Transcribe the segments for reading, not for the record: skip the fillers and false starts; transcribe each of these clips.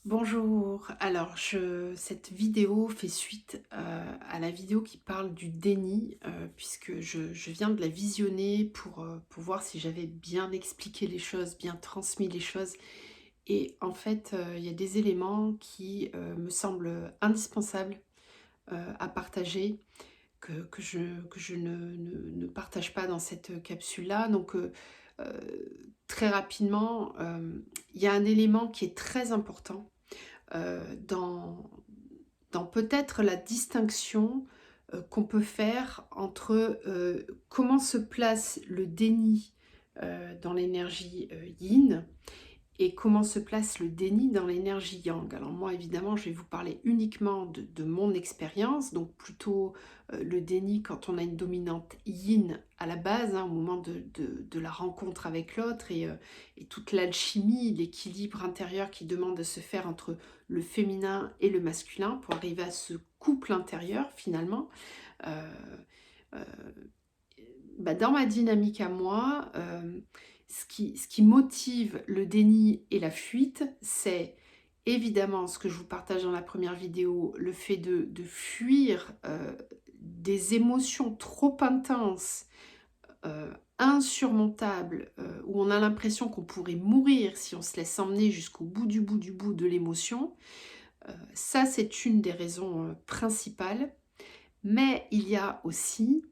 Bonjour, alors cette vidéo fait suite à la vidéo qui parle du déni, puisque je viens de la visionner pour voir si j'avais bien expliqué les choses, bien transmis les choses. Et en fait, il y a des éléments qui me semblent indispensables à partager, que je ne partage pas dans cette capsule-là. Donc, très rapidement, il y a un élément qui est très important dans peut-être la distinction qu'on peut faire entre comment se place le déni dans l'énergie yin et comment se place le déni dans l'énergie yang. Alors moi, évidemment, je vais vous parler uniquement de mon expérience, donc plutôt le déni quand on a une dominante yin à la base, hein, au moment de la rencontre avec l'autre, et toute l'alchimie, l'équilibre intérieur qui demande de se faire entre le féminin et le masculin pour arriver à ce couple intérieur finalement. Euh, euh, Dans ma dynamique à moi, ce qui motive le déni et la fuite, c'est évidemment ce que je vous partage dans la première vidéo, le fait de fuir des émotions trop intenses, insurmontables, où on a l'impression qu'on pourrait mourir si on se laisse emmener jusqu'au bout du bout de l'émotion. Ça, c'est une des raisons principales. Mais il y a aussi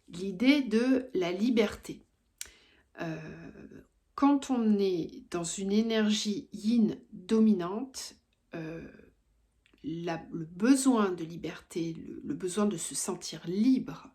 l'idée de la liberté. Euh, Quand on est dans une énergie yin dominante, euh, le besoin de liberté, le besoin de se sentir libre,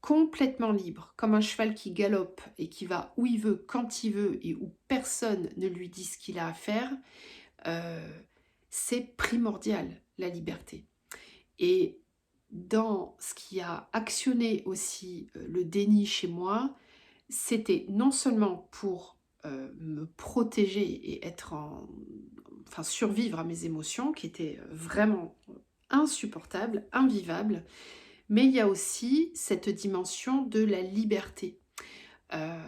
complètement libre, comme un cheval qui galope et qui va où il veut, quand il veut, et où personne ne lui dit ce qu'il a à faire, euh, c'est primordial, la liberté. Et dans ce qui a actionné aussi le déni chez moi, c'était non seulement pour me protéger et enfin survivre à mes émotions qui étaient vraiment insupportables, invivables, mais il y a aussi cette dimension de la liberté. Euh,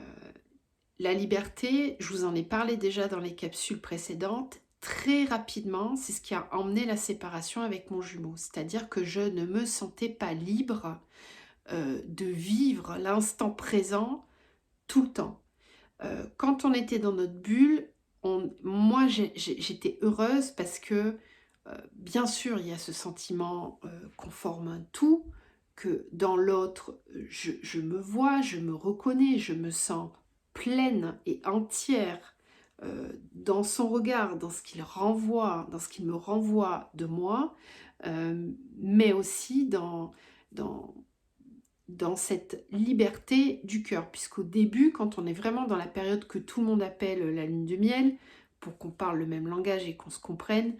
la liberté, je vous en ai parlé déjà dans les capsules précédentes, très rapidement, c'est ce qui a emmené la séparation avec mon jumeau. C'est-à-dire que je ne me sentais pas libre de vivre l'instant présent tout le temps. Quand on était dans notre bulle, moi j'étais heureuse parce que bien sûr il y a ce sentiment qu'on forme un tout, que dans l'autre je me vois, je me reconnais, je me sens pleine et entière dans son regard, dans ce qu'il renvoie, dans ce qu'il me renvoie de moi, mais aussi dans, dans cette liberté du cœur, puisqu'au début, quand on est vraiment dans la période que tout le monde appelle la lune de miel, pour qu'on parle le même langage et qu'on se comprenne,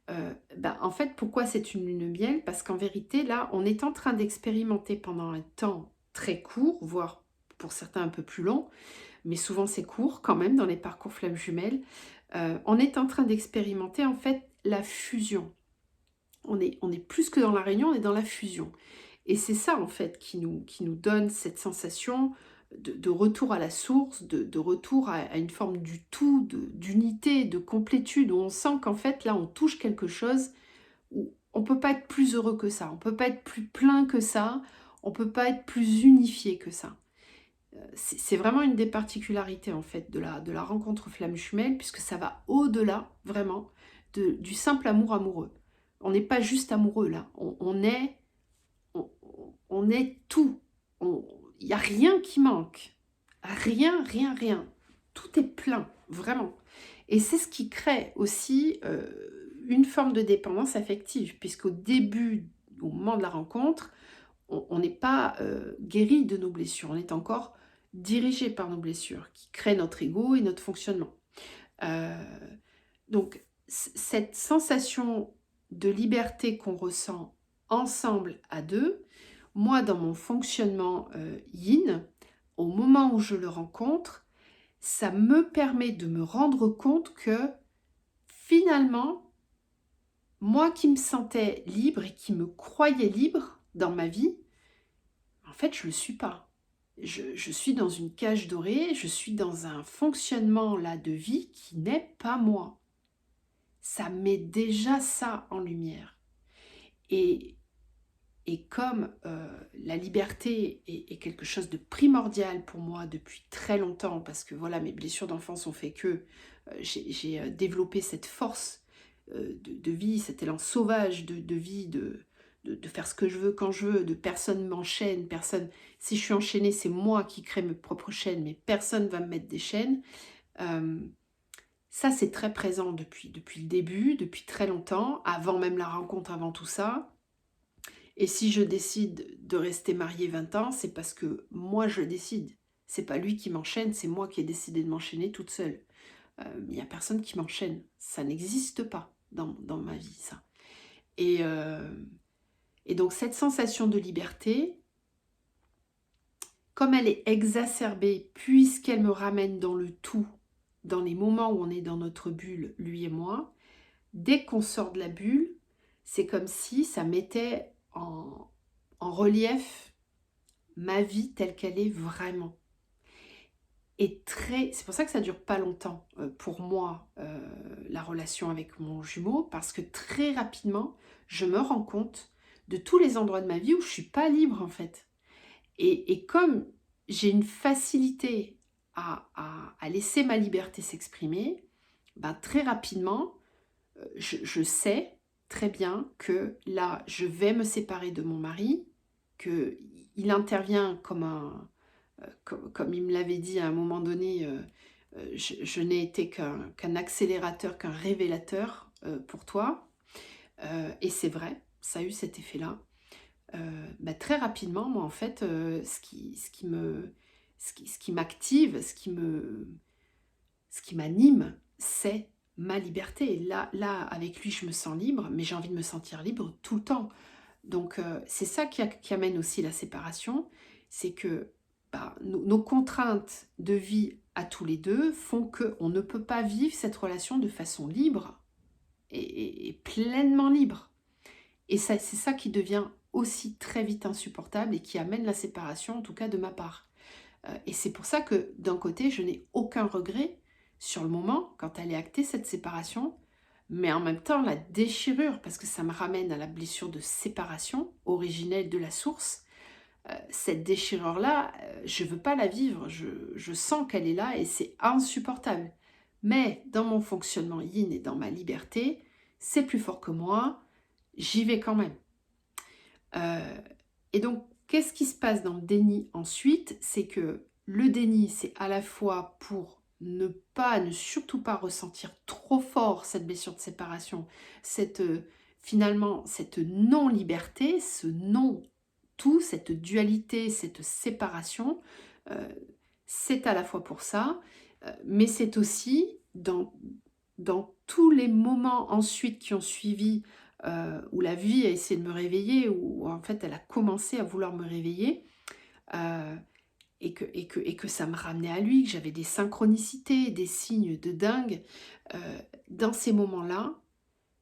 en fait, pourquoi c'est une lune de miel? Parce qu'en vérité, là, on est en train d'expérimenter pendant un temps très court, voire pour certains un peu plus long, mais souvent c'est court quand même dans les parcours flammes jumelles, on est en train d'expérimenter en fait la fusion. On est plus que dans la réunion, on est dans la fusion. Et c'est ça, en fait, qui nous donne cette sensation de retour à la source, de retour à une forme du tout, d'unité, de complétude, où on sent qu'en fait, là, on touche quelque chose où on ne peut pas être plus heureux que ça, on ne peut pas être plus plein que ça, on ne peut pas être plus unifié que ça. C'est vraiment une des particularités, en fait, de la rencontre flamme jumelle, puisque ça va au-delà, vraiment, du simple amour amoureux. On n'est pas juste amoureux, là. On est tout. Il n'y a rien qui manque. Rien, rien, rien. Tout est plein, vraiment. Et c'est ce qui crée aussi une forme de dépendance affective, puisqu'au début, au moment de la rencontre, on n'est pas guéri de nos blessures. On est encore dirigé par nos blessures, qui créent notre ego et notre fonctionnement. Euh, donc, cette sensation de liberté qu'on ressent ensemble à deux, moi, dans mon fonctionnement yin, au moment où je le rencontre, ça me permet de me rendre compte que finalement, moi qui me sentais libre et qui me croyais libre dans ma vie, en fait, je ne le suis pas. Je suis dans une cage dorée, je suis dans un fonctionnement là de vie qui n'est pas moi. ça met déjà ça en lumière. Et, et comme la liberté est quelque chose de primordial pour moi depuis très longtemps, parce que voilà, mes blessures d'enfance ont fait que j'ai développé cette force de vie, cet élan sauvage de vie, de faire ce que je veux quand je veux, de personne m'enchaîne, personne. Si je suis enchaînée, c'est moi qui crée mes propres chaînes, mais personne va me mettre des chaînes. Euh, Ça, c'est très présent depuis le début, depuis très longtemps, avant même la rencontre, avant tout ça. Et si je décide de rester mariée 20 ans, c'est parce que moi, je décide. C'est pas lui qui m'enchaîne, c'est moi qui ai décidé de m'enchaîner toute seule. Il n'y a personne qui m'enchaîne. Ça n'existe pas dans ma vie, ça. Et, euh, et donc, cette sensation de liberté, comme elle est exacerbée, puisqu'elle me ramène dans le tout, dans les moments où on est dans notre bulle, lui et moi, dès qu'on sort de la bulle, c'est comme si ça mettait en relief ma vie telle qu'elle est vraiment. Et c'est pour ça que ça dure pas longtemps pour moi, la relation avec mon jumeau, parce que très rapidement, je me rends compte de tous les endroits de ma vie où je suis pas libre en fait. Et comme j'ai une facilité à laisser ma liberté s'exprimer, ben, très rapidement, je sais très bien que là, je vais me séparer de mon mari, qu'il intervient comme il me l'avait dit à un moment donné, je n'ai été qu'un accélérateur, qu'un révélateur pour toi. Et c'est vrai, ça a eu cet effet-là. Bah, très rapidement, moi, en fait, ce qui m'active, ce qui m'anime, c'est ma liberté. Là, avec lui, je me sens libre, mais j'ai envie de me sentir libre tout le temps. Donc, c'est ça qui amène aussi la séparation, c'est que bah, nos contraintes de vie à tous les deux font qu'on ne peut pas vivre cette relation de façon libre et pleinement libre. Et c'est ça qui devient aussi très vite insupportable et qui amène la séparation, en tout cas de ma part. Et c'est pour ça que d'un côté, je n'ai aucun regret sur le moment, quand elle est actée, cette séparation, mais en même temps, la déchirure, parce que ça me ramène à la blessure de séparation, originelle de la source. Cette déchirure-là, je ne veux pas la vivre, je sens qu'elle est là et c'est insupportable. Mais dans mon fonctionnement yin et dans ma liberté, c'est plus fort que moi, j'y vais quand même. Et donc, qu'est-ce qui se passe dans le déni ensuite? C'est que le déni, c'est à la fois pour ne surtout pas ressentir trop fort cette blessure de séparation, finalement, cette non-liberté, ce non-tout, cette dualité, cette séparation, c'est à la fois pour ça, mais c'est aussi dans tous les moments ensuite qui ont suivi où la vie a essayé de me réveiller, où en fait elle a commencé à vouloir me réveiller, euh, et que ça me ramenait à lui, que j'avais des synchronicités, des signes de dingue. Dans ces moments-là,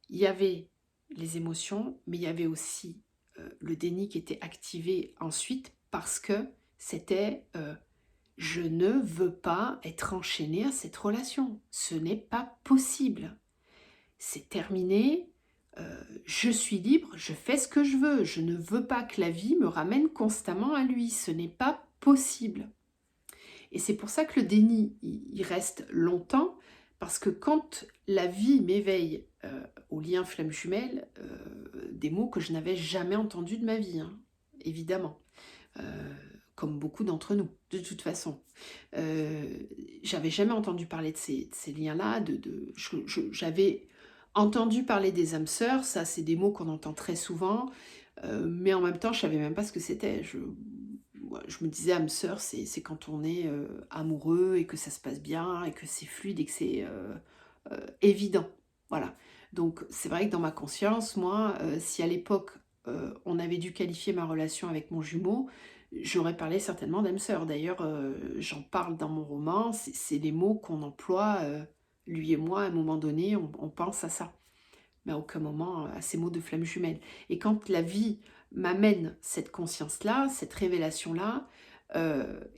il y avait les émotions, mais il y avait aussi le déni qui était activé ensuite parce que c'était je ne veux pas être enchaînée à cette relation. Ce n'est pas possible. C'est terminé. Je suis libre, je fais ce que je veux. Je ne veux pas que la vie me ramène constamment à lui. Ce n'est pas possible. Et c'est pour ça que le déni, il reste longtemps, parce que quand la vie m'éveille au lien flamme jumelle, des mots que je n'avais jamais entendus de ma vie, hein, évidemment, comme beaucoup d'entre nous, de toute façon. J'avais jamais entendu parler de ces liens-là, j'avais entendu parler des âmes sœurs, ça c'est des mots qu'on entend très souvent, mais en même temps je savais même pas ce que c'était. Je me disais âme sœur, c'est quand on est amoureux et que ça se passe bien et que c'est fluide et que c'est évident. Voilà. Donc c'est vrai que dans ma conscience, moi, si à l'époque on avait dû qualifier ma relation avec mon jumeau, j'aurais parlé certainement d'âme sœur. D'ailleurs, j'en parle dans mon roman, c'est les mots qu'on emploie, lui et moi, à un moment donné, on pense à ça. Mais à aucun moment à ces mots de flamme jumelle. Et quand la vie m'amène cette conscience-là, cette révélation-là,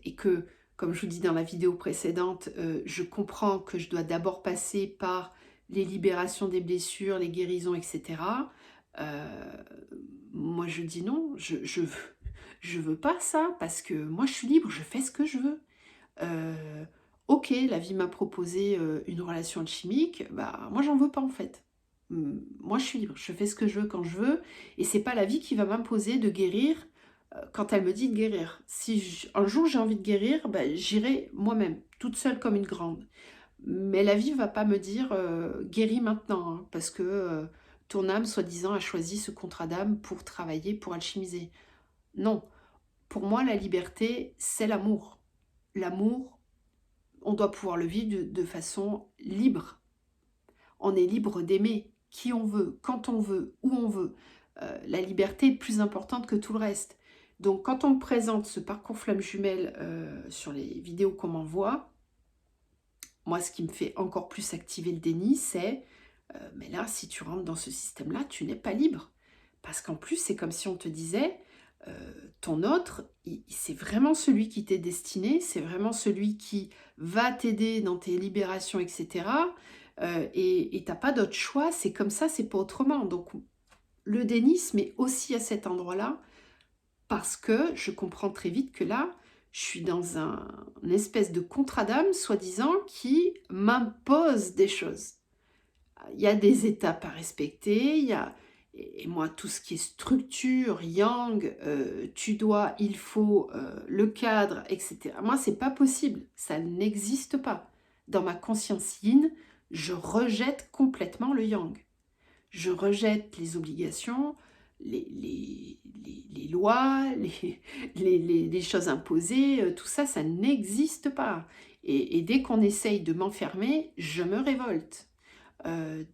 et que, comme je vous dis dans la vidéo précédente, je comprends que je dois d'abord passer par les libérations des blessures, les guérisons, etc. Moi, je dis non, je veux pas ça, parce que moi, je suis libre, je fais ce que je veux. Ok, la vie m'a proposé une relation alchimique, bah moi j'en veux pas en fait. Moi je suis libre, je fais ce que je veux quand je veux, et c'est pas la vie qui va m'imposer de guérir quand elle me dit de guérir. Si un jour j'ai envie de guérir, bah, j'irai moi-même, toute seule comme une grande. Mais la vie va pas me dire guéris maintenant, hein, parce que ton âme, soi-disant, a choisi ce contrat d'âme pour travailler, pour alchimiser. Non, pour moi la liberté, c'est l'amour. L'amour, on doit pouvoir le vivre de façon libre. On est libre d'aimer qui on veut, quand on veut, où on veut. La liberté est plus importante que tout le reste. Donc quand on me présente ce parcours flamme jumelle sur les vidéos qu'on m'envoie, moi ce qui me fait encore plus activer le déni, c'est mais là si tu rentres dans ce système-là, tu n'es pas libre. Parce qu'en plus c'est comme si on te disait ton autre, c'est vraiment celui qui t'est destiné, c'est vraiment celui qui va t'aider dans tes libérations, etc. Et t'as pas d'autre choix, c'est comme ça, c'est pas autrement. Donc le déni se met aussi à cet endroit-là, parce que je comprends très vite que là, je suis dans une espèce de contrat d'âme, soi-disant, qui m'impose des choses. Il y a des étapes à respecter, et moi, tout ce qui est structure, yang, tu dois, il faut, le cadre, etc. Moi, c'est pas possible, ça n'existe pas. Dans ma conscience yin, je rejette complètement le yang. Je rejette les obligations, les lois, les choses imposées, tout ça, ça n'existe pas. Et dès qu'on essaye de m'enfermer, je me révolte.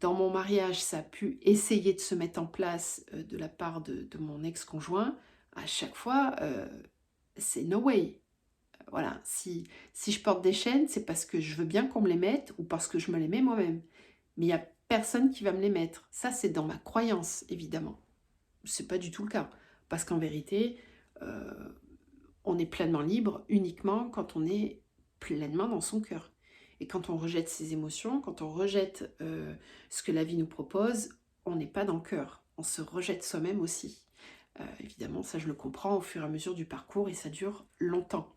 Dans mon mariage, ça a pu essayer de se mettre en place de la part de mon ex-conjoint. À chaque fois, c'est no way. Voilà, si je porte des chaînes, c'est parce que je veux bien qu'on me les mette ou parce que je me les mets moi-même. Mais il n'y a personne qui va me les mettre. Ça, c'est dans ma croyance, évidemment. C'est pas du tout le cas. Parce qu'en vérité, euh, on est pleinement libre uniquement quand on est pleinement dans son cœur. Et quand on rejette ses émotions, quand on rejette ce que la vie nous propose, on n'est pas dans le cœur. On se rejette soi-même aussi. Évidemment, ça je le comprends au fur et à mesure du parcours et ça dure longtemps.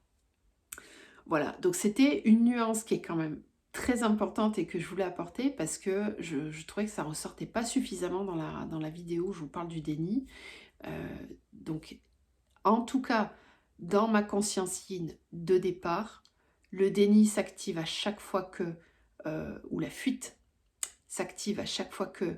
Voilà, donc c'était une nuance qui est quand même très importante et que je voulais apporter parce que je trouvais que ça ressortait pas suffisamment dans la vidéo où je vous parle du déni. Donc, en tout cas, dans ma conscience yin de départ, le déni s'active à chaque fois que, ou la fuite s'active à chaque fois que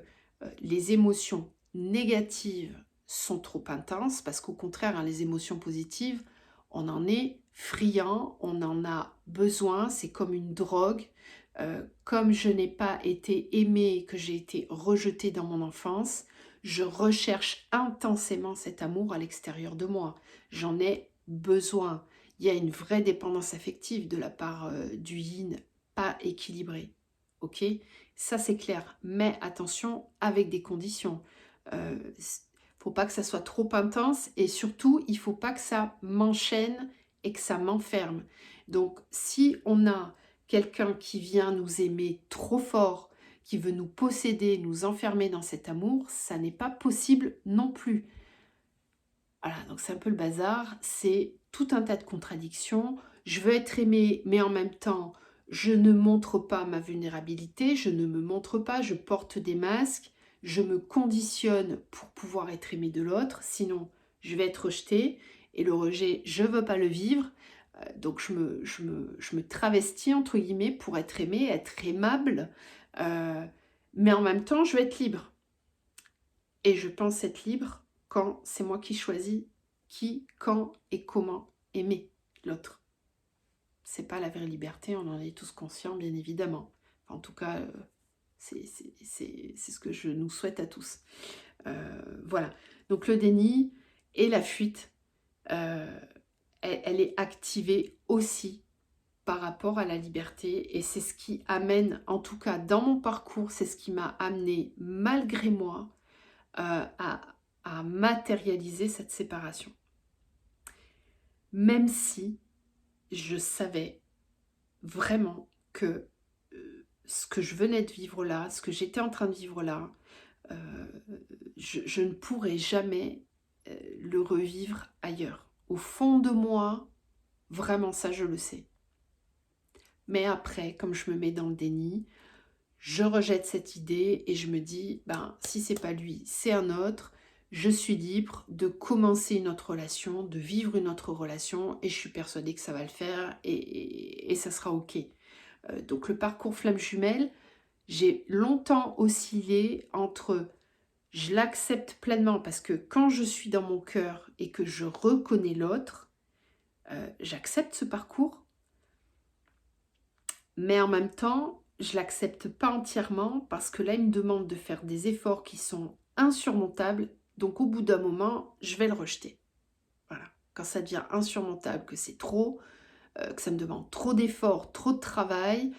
les émotions négatives sont trop intenses, parce qu'au contraire, hein, les émotions positives, on en est friand, on en a besoin, c'est comme une drogue. Comme je n'ai pas été aimée, que j'ai été rejetée dans mon enfance, je recherche intensément cet amour à l'extérieur de moi. J'en ai besoin. Il y a une vraie dépendance affective de la part du yin pas équilibrée. Ok? Ça c'est clair. Mais attention, avec des conditions. Faut pas que ça soit trop intense et surtout, il faut pas que ça m'enchaîne et que ça m'enferme. Donc, si on a quelqu'un qui vient nous aimer trop fort, qui veut nous posséder, nous enfermer dans cet amour, ça n'est pas possible non plus. Voilà, donc c'est un peu le bazar, c'est tout un tas de contradictions. Je veux être aimée, mais en même temps, je ne montre pas ma vulnérabilité, je ne me montre pas, je porte des masques, je me conditionne pour pouvoir être aimée de l'autre, sinon je vais être rejetée, et le rejet, je ne veux pas le vivre, donc je me travestis, entre guillemets, pour être aimée, être aimable, mais en même temps, je veux être libre. Et je pense être libre quand c'est moi qui choisis qui, quand et comment aimer l'autre. C'est pas la vraie liberté, on en est tous conscients, bien évidemment. Enfin, en tout cas, c'est ce que je nous souhaite à tous. Voilà. Donc le déni et la fuite, elle est activée aussi par rapport à la liberté. Et c'est ce qui amène, en tout cas dans mon parcours, c'est ce qui m'a amené, malgré moi, à matérialiser cette séparation. Même si je savais vraiment que ce que je venais de vivre là, ce que j'étais en train de vivre là, euh, je ne pourrai jamais le revivre ailleurs. Au fond de moi, vraiment ça je le sais. Mais après, comme je me mets dans le déni, je rejette cette idée et je me dis, ben, si c'est pas lui, c'est un autre. Je suis libre de commencer une autre relation, de vivre une autre relation et je suis persuadée que ça va le faire et ça sera ok. Donc le parcours flamme jumelle, j'ai longtemps oscillé entre je l'accepte pleinement parce que quand je suis dans mon cœur et que je reconnais l'autre, j'accepte ce parcours, mais en même temps, je l'accepte pas entièrement parce que là, il me demande de faire des efforts qui sont insurmontables. Donc au bout d'un moment, je vais le rejeter. Voilà. Quand ça devient insurmontable, que c'est trop, que ça me demande trop d'efforts, trop de travail,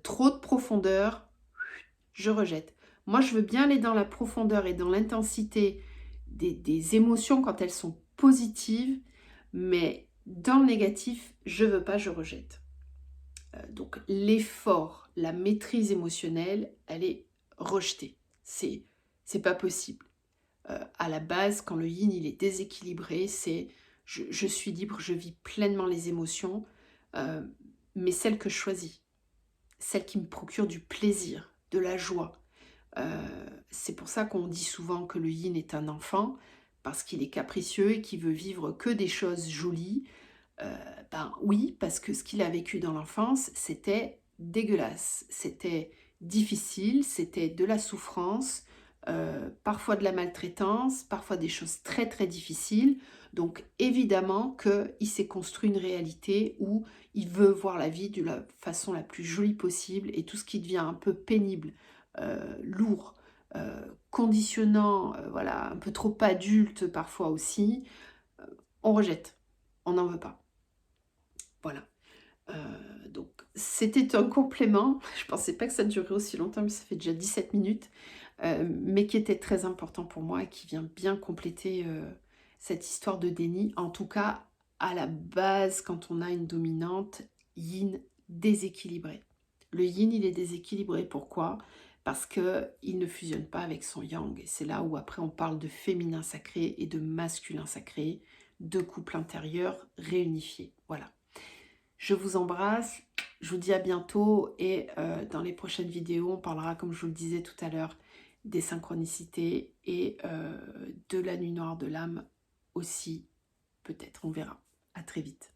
trop de profondeur, je rejette. Moi, je veux bien aller dans la profondeur et dans l'intensité des émotions quand elles sont positives, mais dans le négatif, je veux pas, je rejette. Donc l'effort, la maîtrise émotionnelle, elle est rejetée. C'est pas possible. À la base, quand le yin il est déséquilibré, c'est je suis libre, je vis pleinement les émotions, euh, mais celles que je choisis, celles qui me procurent du plaisir, de la joie. C'est pour ça qu'on dit souvent que le yin est un enfant, parce qu'il est capricieux et qu'il veut vivre que des choses jolies. Ben oui, parce que ce qu'il a vécu dans l'enfance, c'était dégueulasse, c'était difficile, c'était de la souffrance, parfois de la maltraitance, parfois des choses très très difficiles. Donc évidemment qu'il s'est construit une réalité où il veut voir la vie de la façon la plus jolie possible et tout ce qui devient un peu pénible, lourd, conditionnant, voilà, un peu trop adulte parfois aussi, on rejette, on n'en veut pas. Voilà. Donc c'était un complément, je ne pensais pas que ça durerait aussi longtemps, mais ça fait déjà 17 minutes, mais qui était très important pour moi et qui vient bien compléter cette histoire de déni. En tout cas, à la base, quand on a une dominante yin déséquilibrée. Le yin, il est déséquilibré, pourquoi? Parce qu'il ne fusionne pas avec son yang. Et c'est là où après on parle de féminin sacré et de masculin sacré, deux couples intérieurs réunifiés. Voilà. Je vous embrasse, je vous dis à bientôt et dans les prochaines vidéos, on parlera, comme je vous le disais tout à l'heure, des synchronicités et de la nuit noire de l'âme aussi, peut-être, on verra. À très vite.